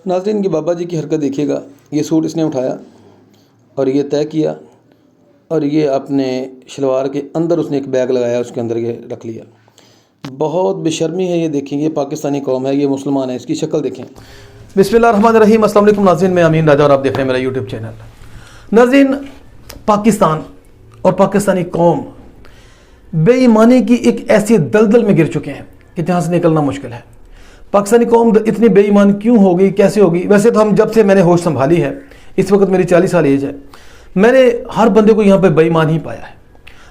ناظرین کے بابا جی کی حرکت دیکھیے گا، یہ سوٹ اس نے اٹھایا اور یہ طے کیا اور یہ اپنے شلوار کے اندر اس نے ایک بیگ لگایا، اس کے اندر یہ رکھ لیا۔ بہت بے شرمی ہے، یہ دیکھیں، یہ پاکستانی قوم ہے، یہ مسلمان ہے، اس کی شکل دیکھیں۔ بسم اللہ الرحمن الرحیم۔ السلام علیکم ناظرین، میں امین راجہ اور آپ دیکھ رہے ہیں میرا یوٹیوب چینل۔ ناظرین، پاکستان اور پاکستانی قوم بے ایمانی کی ایک ایسی دلدل میں گر چکے ہیں کہ جہاں سے نکلنا مشکل ہے۔ پاکستانی قوم اتنی بے ایمان کیوں ہوگی، کیسے ہوگی؟ ویسے تو ہم جب سے میں نے ہوش سنبھالی ہے، اس وقت میری 40 سال ایج ہے، میں نے ہر بندے کو یہاں پہ بے ایمان ہی پایا ہے،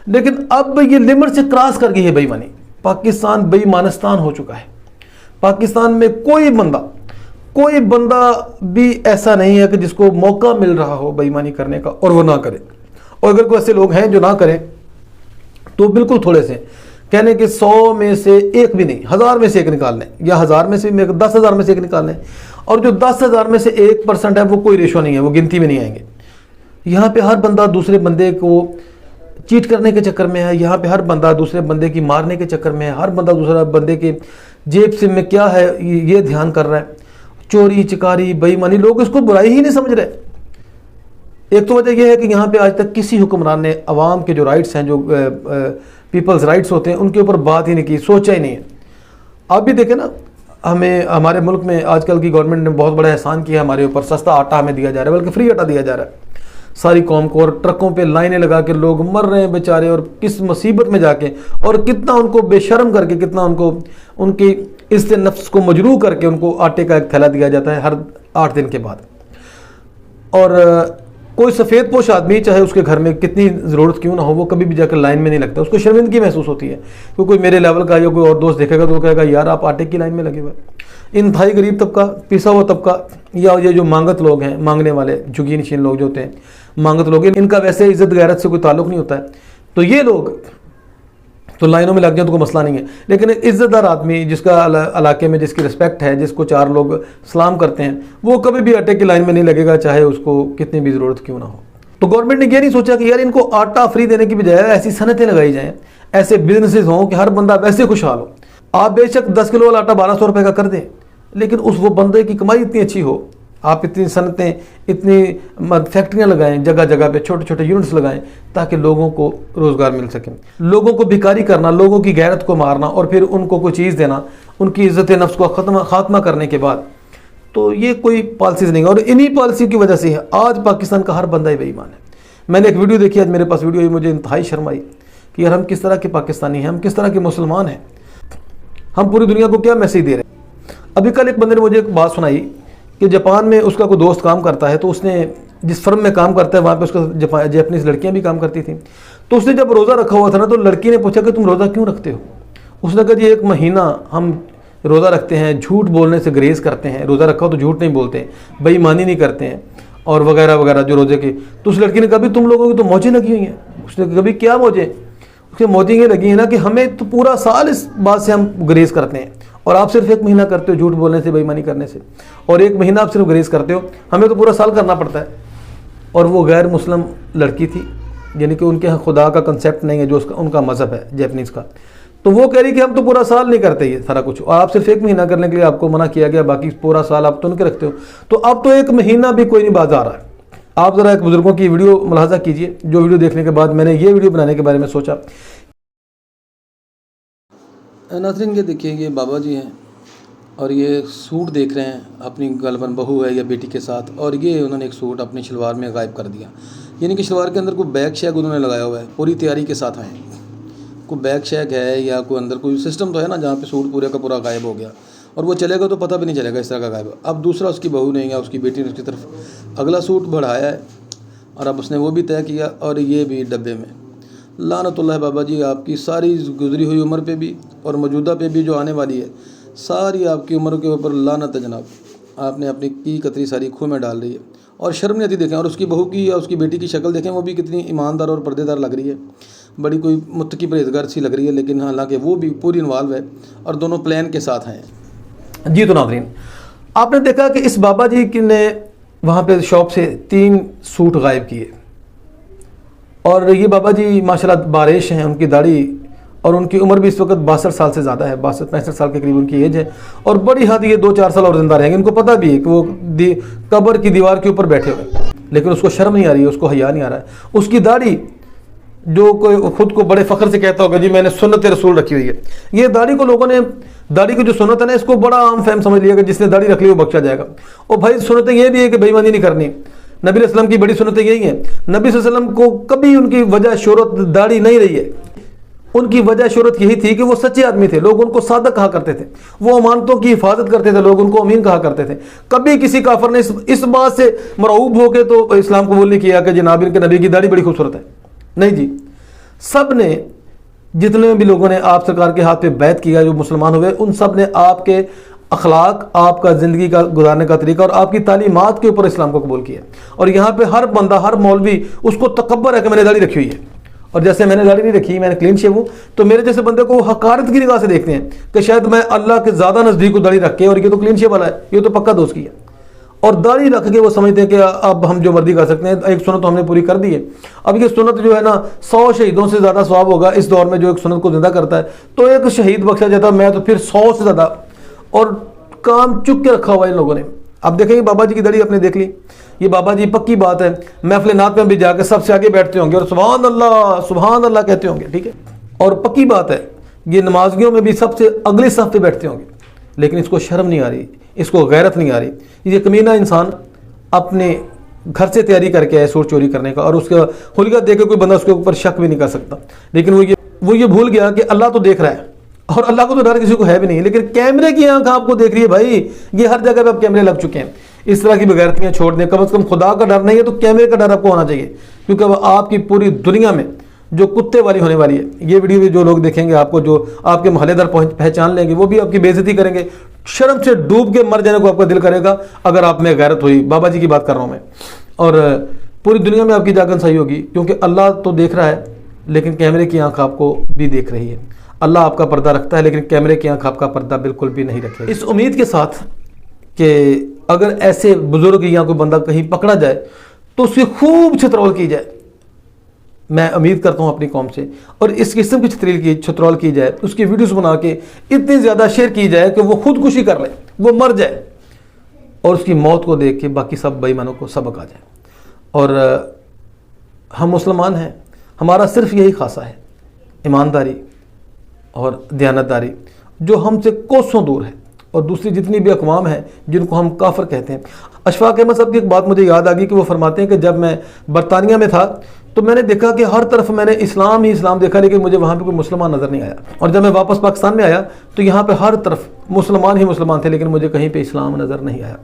لیکن اب یہ لمٹ سے کراس کر گئی ہے بے ایمانی۔ پاکستان بے ایمانستان ہو چکا ہے۔ پاکستان میں کوئی بندہ بھی ایسا نہیں ہے کہ جس کو موقع مل رہا ہو بے ایمانی کرنے کا اور وہ نہ کرے، اور اگر کوئی ایسے لوگ ہیں جو نہ کریں تو بالکل تھوڑے سے، کہنے کہ 100 میں سے ایک بھی نہیں، 1000 میں سے ایک نکال لیں، یا 1000 میں سے 10,000 میں سے ایک نکال لیں، اور جو 10,000 میں سے 1% ہے وہ کوئی ریشو نہیں ہے، وہ گنتی میں نہیں آئیں گے۔ یہاں پہ ہر بندہ دوسرے بندے کو چیٹ کرنے کے چکر میں ہے، یہاں پہ ہر بندہ دوسرے بندے کی مارنے کے چکر میں ہے، ہر بندہ دوسرے بندے کے جیب سے میں کیا ہے یہ دھیان کر رہا ہے۔ چوری چکاری بے ایمانی، لوگ اس کو برائی ہی نہیں سمجھ رہے۔ ایک تو وجہ یہ ہے کہ یہاں پہ آج تک کسی حکمران نے عوام کے جو رائٹس ہیں، جو پیپلز رائٹس ہوتے ہیں، ان کے اوپر بات ہی نہیں کی، سوچا ہی نہیں ہے۔ آپ بھی دیکھیں نا، ہمارے ملک میں آج کل کی گورنمنٹ نے بہت بڑا احسان کیا ہے ہمارے اوپر، سستا آٹا ہمیں دیا جا رہا ہے، بلکہ فری آٹا دیا جا رہا ہے ساری قوم کو، اور ٹرکوں پہ لائنیں لگا کے لوگ مر رہے ہیں بیچارے، اور کس مصیبت میں جا کے، اور کتنا ان کو بے شرم کر کے، کتنا ان کی عزت نفس کو مجروح کر کے ان کو آٹے کا ایک تھیلا دیا جاتا ہے ہر 8 دن کے بعد۔ اور کوئی سفید پوش آدمی، چاہے اس کے گھر میں کتنی ضرورت کیوں نہ ہو، وہ کبھی بھی جا کر لائن میں نہیں لگتا، اس کو شرمندگی محسوس ہوتی ہے کہ کوئی میرے لیول کا یا کوئی اور دوست دیکھے گا تو وہ کہے گا یار آپ آٹے کی لائن میں لگے ہوئے۔ انتہائی غریب طبقہ، پیسا ہوا طبقہ، یا یہ جو مانگت لوگ ہیں، مانگنے والے جھگی نشین لوگ جو ہوتے ہیں، مانگت لوگ، ان کا ویسے عزت غیرت سے کوئی تعلق نہیں ہوتا ہے، تو یہ لوگ تو لائنوں میں لگ جائیں تو کوئی مسئلہ نہیں ہے، لیکن ایک عزت دار آدمی جس کا علاقے میں جس کی رسپیکٹ ہے، جس کو 4 لوگ سلام کرتے ہیں، وہ کبھی بھی آٹے کی لائن میں نہیں لگے گا، چاہے اس کو کتنی بھی ضرورت کیوں نہ ہو۔ تو گورنمنٹ نے یہ نہیں سوچا کہ یار ان کو آٹا فری دینے کی بجائے ایسی صنعتیں لگائی جائیں، ایسے بزنسز ہوں کہ ہر بندہ ویسے خوشحال ہو۔ آپ بے شک 10 کلو والا آٹا 1200 روپے کا کر دیں، لیکن وہ بندے کی کمائی اتنی اچھی ہو، آپ اتنی صنعتیں، اتنی فیکٹریاں لگائیں، جگہ جگہ پہ چھوٹے چھوٹے یونٹس لگائیں تاکہ لوگوں کو روزگار مل سکے۔ لوگوں کو بھکاری کرنا، لوگوں کی غیرت کو مارنا اور پھر ان کو کوئی چیز دینا، ان کی عزت نفس کو خاتمہ کرنے کے بعد، تو یہ کوئی پالیسیز نہیں ہے، اور انہی پالیسی کی وجہ سے آج پاکستان کا ہر بندہ بے ایمان ہے۔ میں نے ایک ویڈیو دیکھی، آج میرے پاس ویڈیو ہے، مجھے انتہائی شرم آئی کہ یار ہم کس طرح کے پاکستانی ہیں، ہم کس طرح کے مسلمان ہیں، ہم پوری دنیا کو کیا میسیج دے رہے ہیں۔ ابھی کل ایک بندے نے مجھے ایک بات سنائی کہ جاپان میں اس کا کوئی دوست کام کرتا ہے، تو اس نے جس فرم میں کام کرتا ہے وہاں پہ اس کا جاپنیز لڑکیاں بھی کام کرتی تھیں، تو اس نے جب روزہ رکھا ہوا تھا نا، تو لڑکی نے پوچھا کہ تم روزہ کیوں رکھتے ہو؟ اس نے کہا جی 1 مہینہ ہم روزہ رکھتے ہیں، جھوٹ بولنے سے گریز کرتے ہیں، روزہ رکھا ہو تو جھوٹ نہیں بولتے، بے ایمانی نہیں کرتے ہیں، اور وغیرہ وغیرہ جو روزے کی۔ تو اس لڑکی نے کہا بھی تم لوگوں کی تو موجیں لگی ہوئی ہیں۔ اس نے کبھی کیا موجیں؟ اس کی موجیں یہ لگی ہیں نا کہ ہمیں تو پورا سال اس بات سے ہم گریز کرتے ہیں، اور آپ صرف 1 مہینہ کرتے ہو جھوٹ بولنے سے، بے ایمانی کرنے سے، اور 1 مہینہ آپ صرف گریز کرتے ہو، ہمیں تو پورا سال کرنا پڑتا ہے۔ اور وہ غیر مسلم لڑکی تھی، یعنی کہ ان کے خدا کا کنسیپٹ نہیں ہے جو ان کا مذہب ہے جیپنیز کا، تو وہ کہہ رہی کہ ہم تو پورا سال نہیں کرتے یہ سارا کچھ، اور آپ صرف 1 مہینہ کرنے کے لیے آپ کو منع کیا گیا، باقی پورا سال آپ تن کے رکھتے ہو، تو اب تو 1 مہینہ بھی کوئی نہیں باز آ رہا ہے۔ آپ ذرا ایک بزرگوں کی ویڈیو ملاحظہ کیجئے، جو ویڈیو دیکھنے کے بعد میں نے یہ ویڈیو بنانے کے بارے میں سوچا۔ ناظرین یہ دیکھیں، یہ بابا جی ہیں اور یہ سوٹ دیکھ رہے ہیں، اپنی غالباً بہو ہے یا بیٹی کے ساتھ، اور یہ انہوں نے ایک سوٹ اپنی شلوار میں غائب کر دیا، یعنی کہ شلوار کے اندر کوئی بیگ شیگ انہوں نے لگایا ہوا ہے، پوری تیاری کے ساتھ آئے ہیں، کوئی بیگ شیگ ہے یا کوئی اندر کوئی سسٹم تو ہے نا جہاں پہ سوٹ پورے کا پورا غائب ہو گیا، اور وہ چلے گا تو پتہ بھی نہیں چلے گا اس طرح کا غائب۔ اب دوسرا اس کی بہو نے یا اس کی بیٹی نے اس کی طرف اگلا سوٹ بڑھایا ہے، اور اب اس نے وہ بھی طے کیا، اور یہ بھی ڈبے میں۔ لعنت اللہ بابا جی، آپ کی ساری گزری ہوئی عمر پہ بھی اور موجودہ پہ بھی جو آنے والی ہے، ساری آپ کی عمر کے اوپر لعنت ہے جناب۔ آپ نے اپنی کی کتری ساری کھو میں ڈال رہی ہے، اور شرم نہیں آتی دیکھیں، اور اس کی بہو کی یا اس کی بیٹی کی شکل دیکھیں، وہ بھی کتنی ایماندار اور پردے دار لگ رہی ہے، بڑی کوئی متقی پرہیزگار سی لگ رہی ہے، لیکن حالانکہ وہ بھی پوری انوالو ہے، اور دونوں پلان کے ساتھ ہیں۔ جی تو ناظرین، آپ نے دیکھا کہ اس بابا جی نے وہاں پہ شاپ سے 3 سوٹ غائب کیے، اور یہ بابا جی ماشاءاللہ بارش ہیں، ان کی داڑھی اور ان کی عمر بھی اس وقت 62 سال سے زیادہ ہے، 62-65 سال کے قریب ان کی ایج ہے، اور بڑی حد یہ 2-4 سال اور زندہ رہیں گے۔ ان کو پتہ بھی ہے کہ وہ قبر کی دیوار کے اوپر بیٹھے ہوئے، لیکن اس کو شرم نہیں آ رہی ہے، اس کو حیا نہیں آ رہا ہے۔ اس کی داڑھی، جو کوئی خود کو بڑے فخر سے کہتا ہوگا جی میں نے سنت رسول رکھی ہوئی ہے، یہ داڑھی کو لوگوں نے، داڑھی کی جو سنت ہے نا، اس کو بڑا عام فہم سمجھ لیا کہ جس نے داڑھی رکھ لی وہ بخشا جائے گا۔ اور بھائی سنتیں یہ بھی ہے کہ بے ایمانی نہیں کرنی، نبی علیہ السلام کی بڑی سنتیں یہی ہیں۔ نبی صلی اللہ علیہ وسلم کو کبھی ان کی وجہ شہرت داڑھی نہیں رہی ہے، ان کی وجہ شہرت یہی تھی کہ وہ سچے آدمی تھے، لوگ ان کو صادق کہا کرتے تھے، وہ امانتوں کی حفاظت کرتے تھے، لوگ ان کو امین کہا کرتے تھے۔ کبھی کسی کافر نے اس بات سے مرعوب ہو کے تو اسلام قبول نہیں کیا کہ جناب ان کے نبی کی داڑھی بڑی خوبصورت ہے، نہیں جی۔ سب نے، جتنے بھی لوگوں نے آپ سرکار کے ہاتھ پہ بیعت کیا، جو مسلمان ہوئے، ان سب نے آپ کے اخلاق، آپ کا زندگی کا گزارنے کا طریقہ اور آپ کی تعلیمات کے اوپر اسلام کو قبول کیا۔ اور یہاں پہ ہر بندہ، ہر مولوی، اس کو تکبر ہے کہ میں نے داڑھی رکھی ہوئی ہے، اور جیسے میں نے داڑھی نہیں رکھی، میں نے کلین شیو ہوں، تو میرے جیسے بندے کو حقارت کی نگاہ سے دیکھتے ہیں کہ شاید میں اللہ کے زیادہ نزدیک داڑھی رکھ کے، اور یہ تو کلین شیو والا ہے، یہ تو پکا دوست کی ہے، اور داڑھی رکھ کے وہ سمجھتے ہیں کہ اب ہم جو مرضی کر سکتے ہیں، ایک سنت تو ہم نے پوری کر دی ہے۔ اب یہ سنت جو ہے نا، 100 شہیدوں سے زیادہ ثواب ہوگا اس دور میں جو ایک سنت کو زندہ کرتا ہے، تو ایک شہید بخشا جاتا ہے، میں تو پھر 100 سے زیادہ، اور کام چک کے رکھا ہوا ہے ان لوگوں نے۔ اب دیکھیں گے بابا جی کی داڑھی آپ نے دیکھ لی، یہ بابا جی پکی بات ہے محفل نعت میں بھی جا کے سب سے آگے بیٹھتے ہوں گے اور سبحان اللہ کہتے ہوں گے، ٹھیک ہے، اور پکی بات ہے یہ نمازیوں میں بھی سب سے اگلے صف پہ بیٹھتے ہوں گے، لیکن اس کو شرم نہیں آ رہی، اس کو غیرت نہیں آ رہی۔ یہ کمینہ انسان اپنے گھر سے تیاری کر کے آئے سوٹ چوری کرنے کا، اور اس کا حلیہ دیکھ کے کوئی بندہ اس کے اوپر شک بھی نہیں کر سکتا، لیکن وہ یہ بھول گیا کہ اللہ تو دیکھ رہا ہے، اور اللہ کو تو ڈر کسی کو ہے بھی نہیں، لیکن کیمرے کی آنکھ آپ کو دیکھ رہی ہے بھائی، یہ ہر جگہ پہ اب کیمرے لگ چکے ہیں۔ اس طرح کی بغیرتیاں چھوڑ دیں، کم از کم خدا کا ڈر نہیں ہے تو کیمرے کا ڈر آپ کو ہونا چاہیے، کیونکہ وہ آپ کی پوری دنیا میں جو کتے والی ہونے والی ہے۔ یہ ویڈیو بھی جو لوگ دیکھیں گے، آپ کو جو آپ کے محلے دار پہچان لیں گے، وہ بھی آپ کی بے عزتی کریں گے، شرم سے ڈوب کے مر جانے کو آپ کا دل کرے گا اگر آپ میں غیرت ہوئی۔ بابا جی کی بات کر رہا ہوں میں، اور پوری دنیا میں آپ کی جاگن صحیح ہوگی، کیونکہ اللہ تو دیکھ رہا ہے لیکن کیمرے کی آنکھ آپ کو بھی دیکھ رہی ہے۔ اللہ آپ کا پردہ رکھتا ہے لیکن کیمرے کی آنکھ آپ کا پردہ بالکل بھی نہیں رکھے۔ اس امید کے ساتھ کہ اگر ایسے بزرگ یا کوئی بندہ کہیں پکڑا جائے تو اس کی خوب چھترول کی جائے، میں امید کرتا ہوں اپنی قوم سے، اور اس قسم کی چھترول کی جائے، اس کی ویڈیوز بنا کے اتنی زیادہ شیئر کی جائے کہ وہ خودکشی کر لے، وہ مر جائے، اور اس کی موت کو دیکھ کے باقی سب بے ایمانوں کو سبق آ جائے۔ اور ہم مسلمان ہیں، ہمارا صرف یہی خاصہ ہے، ایمانداری اور دیانتداری، جو ہم سے کوسوں دور ہے، اور دوسری جتنی بھی اقوام ہیں جن کو ہم کافر کہتے ہیں۔ اشفاق احمد صاحب کی ایک بات مجھے یاد آ گئی کہ وہ فرماتے ہیں کہ جب میں برطانیہ میں تھا تو میں نے دیکھا کہ ہر طرف میں نے اسلام ہی اسلام دیکھا، لیکن مجھے وہاں پہ کوئی مسلمان نظر نہیں آیا، اور جب میں واپس پاکستان میں آیا تو یہاں پہ ہر طرف مسلمان ہی مسلمان تھے، لیکن مجھے کہیں پہ اسلام نظر نہیں آیا۔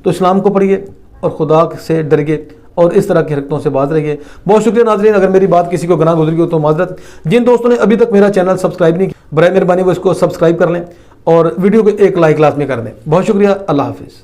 تو اسلام کو پڑھیے اور خدا سے ڈریے اور اس طرح کی حرکتوں سے باز رہیے۔ بہت شکریہ ناظرین، اگر میری بات کسی کو گناہ گزری ہو تو معذرت۔ جن دوستوں نے ابھی تک میرا چینل سبسکرائب نہیں کیا، برائے مہربانی وہ اس کو سبسکرائب کر لیں اور ویڈیو کو ایک لائک لازمی کر دیں۔ بہت شکریہ، اللہ حافظ۔